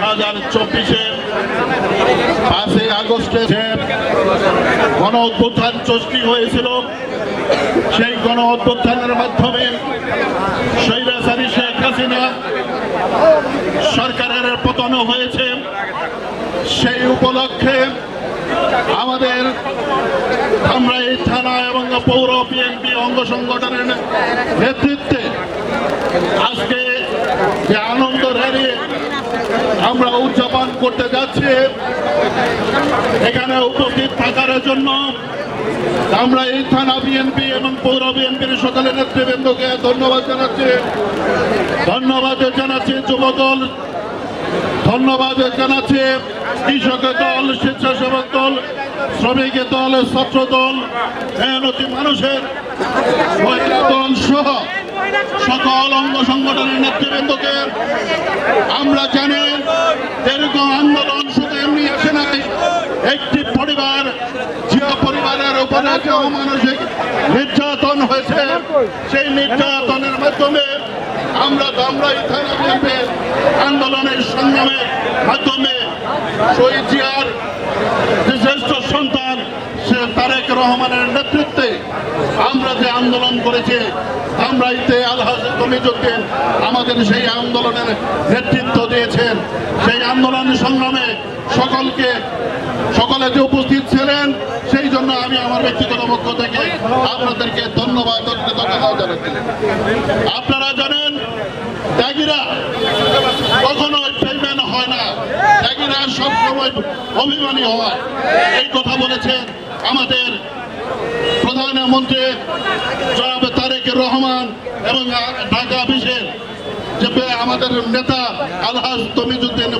2024-এ 5 আগস্টে যে গণ অভ্যুত্থান সৃষ্টি হয়েছিল, সেই গণ অভ্যুত্থানের মাধ্যমে স্বৈরাচারী শেখ হাসিনা সরকারের পতন হয়েছে। সেই উপলক্ষে আমাদের ধামরাই থানা এবং পৌর বিএনপি অঙ্গ সংগঠনের নেতৃত্বে আজকে যে আনন্দ র্যালি আমরা উদযাপন করতে যাচ্ছি, এখানে উপস্থিত থাকার জন্য আমরা এই থানা বিএনপি এবং পৌর বিএনপির সকল নেতৃবৃন্দকে ধন্যবাদ জানাচ্ছি যুবদল, ধন্যবাদ জানাচ্ছি কৃষক দল, স্বেচ্ছাসেবক দল, শ্রমিক দল, ছাত্র দল, মেহনতি মানুষের মহিলা দল সহ সকল অঙ্গ সংগঠনের নেতৃবৃন্দকে। আমরা জানি দীর্ঘ আন্দোলন শুধু এমনি আসে নাই, একটি পরিবার যে পরিবারের উপরে যে অমানসিক নির্যাতন হয়েছে, সেই নির্যাতনের মাধ্যমে আমরা ধামরাই থানা বিএনপির আন্দোলনের সংগ্রামের মাধ্যমে শহীদ জিয়ার যে জ্যেষ্ঠ সন্তান তারেক রহমানের নেতৃত্বে আমরা যে আন্দোলন করেছি, ধামরাইতে আলহাজ তমিজউদ্দিন আমাদের সেই আন্দোলনের নেতৃত্ব দিয়েছেন। সেই আন্দোলন সংগ্রামে সকলে যে উপস্থিত ছিলেন, সেই জন্য আমি আমার ব্যক্তিগত পক্ষ থেকে আপনাদেরকে ধন্যবাদ জানাচ্ছি। আপনারা জানেন ত্যাগীরা কখনো বেঈমান হয় না, ত্যাগীরা সবসময় অভিমানী হয়। এই কথা বলেছেন আমাদের প্রধানমন্ত্রী জনাব তারেক রহমান এবং ঢাকা অফিসের যে আমাদের নেতা আলহাজ তমিজউদ্দিন